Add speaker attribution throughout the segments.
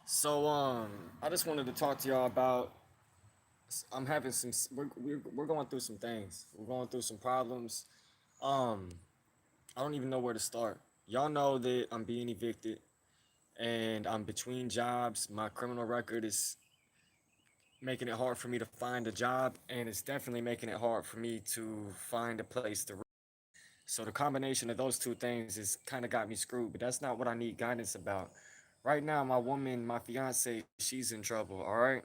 Speaker 1: So I just wanted to talk to y'all about. I'm having some. We're going through some things. We're going through some problems. Um, I don't even know where to start. Y'all know that I'm being evicted, and I'm between jobs. My criminal record is making it hard for me to find a job, and it's definitely making it hard for me to find a place to. So the combination of those two things has kind of got me screwed. But that's not what I need guidance about. Right now, my woman, my fiance, she's in trouble. All right.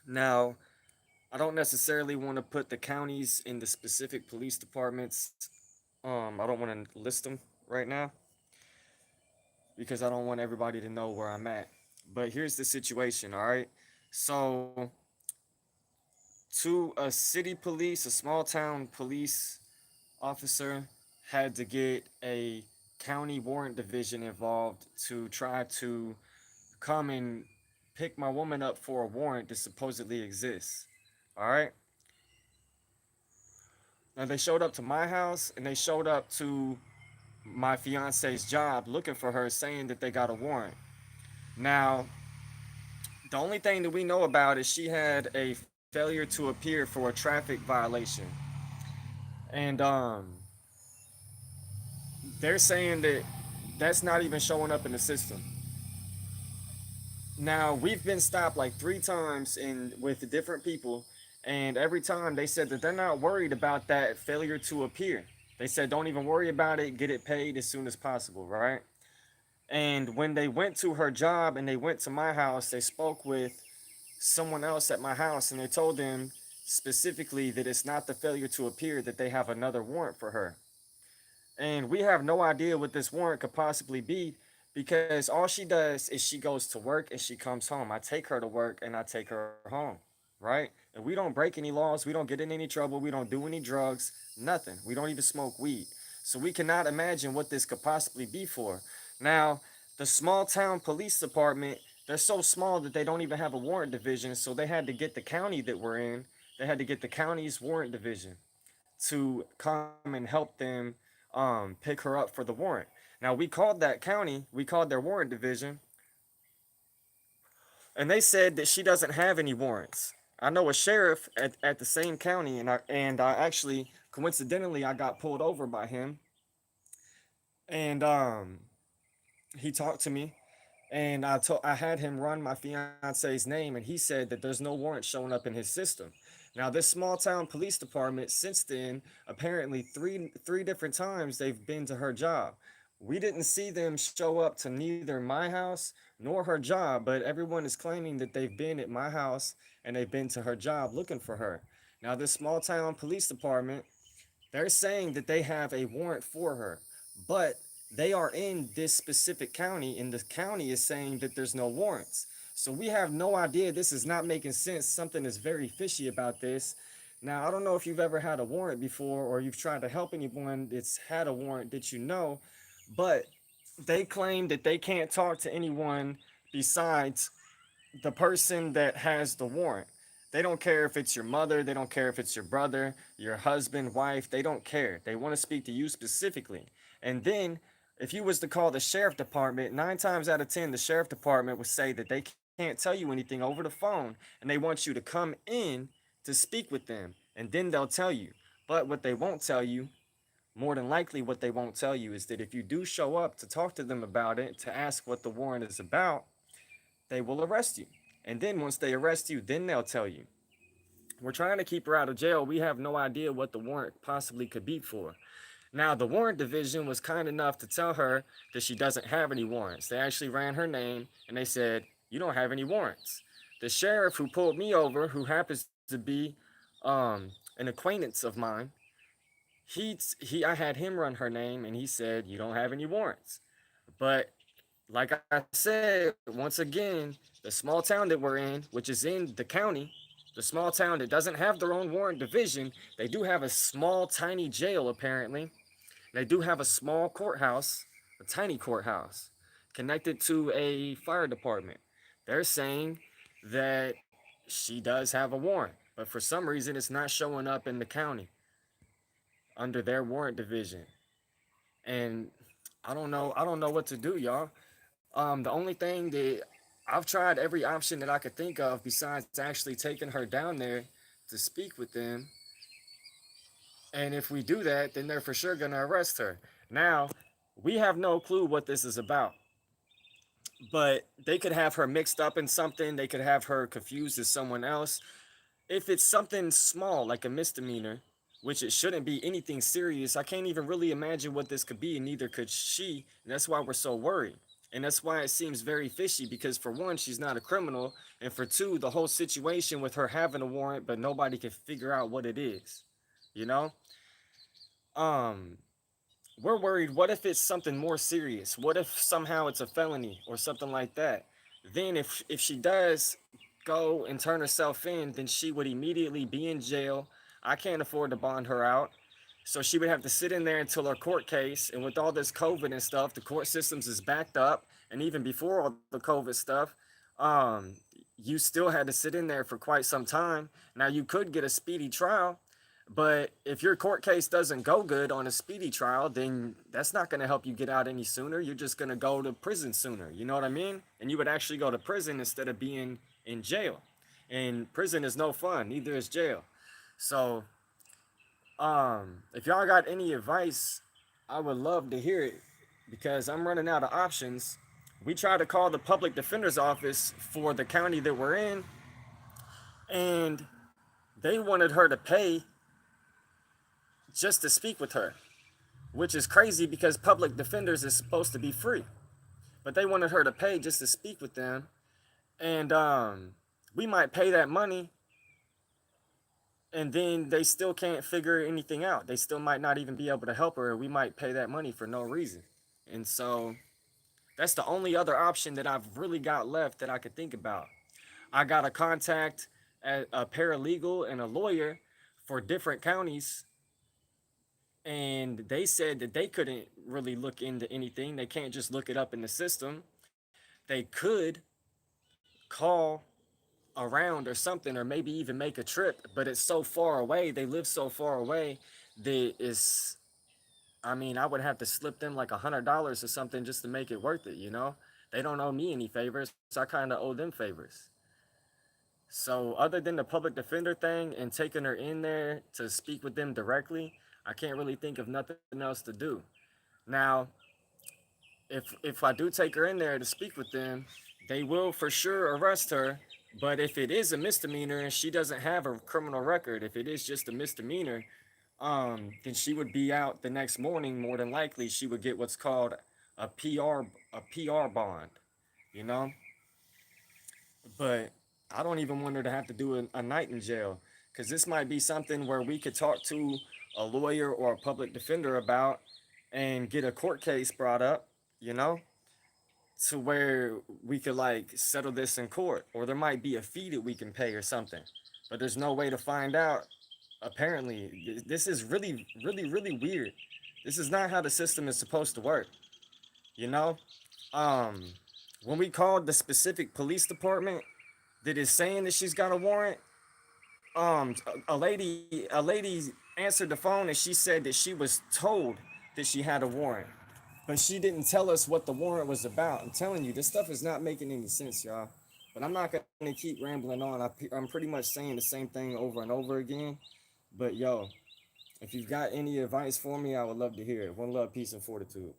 Speaker 1: Now, I don't necessarily want to put the counties in the specific police departments. I don't want to list them right now because I don't want everybody to know where I'm at. But here's the situation, all right? So, to a city police, a small town police officer had to get a county warrant division involved to try to come and pick my woman up for a warrant that supposedly exists. All right. Now they showed up to my house and they showed up to my fiance's job looking for her, saying that they got a warrant. Now, the only thing that we know about is she had a failure to appear for a traffic violation. And they're saying that that's not even showing up in the system. Now, we've been stopped like 3 times in with different people, and every time they said that they're not worried about that failure to appear. They said don't even worry about it, get it paid as soon as possible, right? And when they went to her job and they went to my house, they spoke with someone else at my house and they told them specifically that it's not the failure to appear, that they have another warrant for her. And we have no idea what this warrant could possibly be because all she does is she goes to work and she comes home. I take her to work and I take her home, right? And we don't break any laws, we don't get in any trouble, we don't do any drugs, nothing. We don't even smoke weed. So we cannot imagine what this could possibly be for. Now, the small town police department, they're so small that they don't even have a warrant division, so they had to get the county that we're in, they had to get the county's warrant division to come and help them pick her up for the warrant. Now we called that county, we called their warrant division, and they said that she doesn't have any warrants. I know a sheriff at the same county, and I actually coincidentally I got pulled over by him, and he talked to me, and I had him run my fiance's name, and he said that there's no warrant showing up in his system. Now, this small town police department, since then, apparently three different times they've been to her job. We didn't see them show up to neither my house nor her job, but everyone is claiming that they've been at my house and they've been to her job looking for her. Now, this small town police department, they're saying that they have a warrant for her, but they are in this specific county, and the county is saying that there's no warrants. So we have no idea. This is not making sense. Something is very fishy about this. Now, I don't know if you've ever had a warrant before or you've tried to help anyone that's had a warrant that you know, but they claim that they can't talk to anyone besides the person that has the warrant. They don't care if it's your mother, they don't care if it's your brother, your husband, wife, they don't care. They want to speak to you specifically. And then if you was to call the sheriff department, 9 times out of 10 the sheriff department would say that they can't tell you anything over the phone and they want you to come in to speak with them and then they'll tell you. But what they won't tell you, more than likely what they won't tell you is that if you do show up to talk to them about it, to ask what the warrant is about, they will arrest you. And then once they arrest you, then they'll tell you. We're trying to keep her out of jail. We have no idea what the warrant possibly could be for. Now, the warrant division was kind enough to tell her that she doesn't have any warrants. They actually ran her name and they said, "You don't have any warrants." The sheriff who pulled me over, who happens to be an acquaintance of mine, I had him run her name and he said, "You don't have any warrants." But like I said, once again, the small town that we're in, which is in the county, the small town that doesn't have their own warrant division, they do have a small, tiny jail apparently. They do have a small courthouse, a tiny courthouse, connected to a fire department. They're saying that she does have a warrant, but for some reason it's not showing up in the county under their warrant division. And I don't know what to do, y'all. The only thing that I've tried every option that I could think of besides actually taking her down there to speak with them. And if we do that, then they're for sure going to arrest her. Now, we have no clue what this is about, but they could have her mixed up in something. They could have her confused as someone else. If it's something small, like a misdemeanor, which it shouldn't be anything serious, I can't even really imagine what this could be, and neither could she. And that's why we're so worried. And that's why it seems very fishy because, for one, she's not a criminal. And for two, the whole situation with her having a warrant, but nobody can figure out what it is. You know? Um, we're worried, what if it's something more serious? What if somehow it's a felony or something like that? Then if she does go and turn herself in, then she would immediately be in jail. I can't afford to bond her out. So she would have to sit in there until her court case. And with all this COVID and stuff, the court systems is backed up. And even before all the COVID stuff, um, you still had to sit in there for quite some time. Now you could get a speedy trial, but if your court case doesn't go good on a speedy trial, then that's not going to help you get out any sooner. You're just going to go to prison sooner. You know what I mean? And you would actually go to prison instead of being in jail. And prison is no fun, neither is jail. So, if y'all got any advice, I would love to hear it because I'm running out of options. We tried to call the public defender's office for the county that we're in, and they wanted her to pay just to speak with her, which is crazy because public defenders is supposed to be free. But they wanted her to pay just to speak with them. And we might pay that money and then they still can't figure anything out. They still might not even be able to help her. We might pay that money for no reason. And so that's the only other option that I've really got left that I could think about. I got to contact a paralegal and a lawyer for different counties, and they said that they couldn't really look into anything. They can't just look it up in the system. They could call around or something, or maybe even make a trip, but it's so far away. They live so far away that it's, I mean, I would have to slip them like $100 or something just to make it worth it, you know? They don't owe me any favors. I kind of owe them favors. So, other than the public defender thing and taking her in there to speak with them directly, I can't really think of nothing else to do. Now, if I do take her in there to speak with them, they will for sure arrest her. But if it is a misdemeanor and she doesn't have a criminal record, if it is just a misdemeanor, then she would be out the next morning. More than likely, she would get what's called a PR bond, you know. But I don't even want her to have to do a night in jail because this might be something where we could talk to a lawyer or a public defender about and get a court case brought up, you know, to where we could like settle this in court, or there might be a fee that we can pay or something. But there's no way to find out. Apparently, this is really, really, really weird. This is not how the system is supposed to work, you know? Um, when we called the specific police department that is saying that she's got a warrant, a lady answered the phone and she said that she was told that she had a warrant, but she didn't tell us what the warrant was about. I'm telling you, this stuff is not making any sense, y'all. But I'm not gonna keep rambling on. I'm pretty much saying the same thing over and over again. But yo, if you've got any advice for me, I would love to hear it. One love, peace, and fortitude.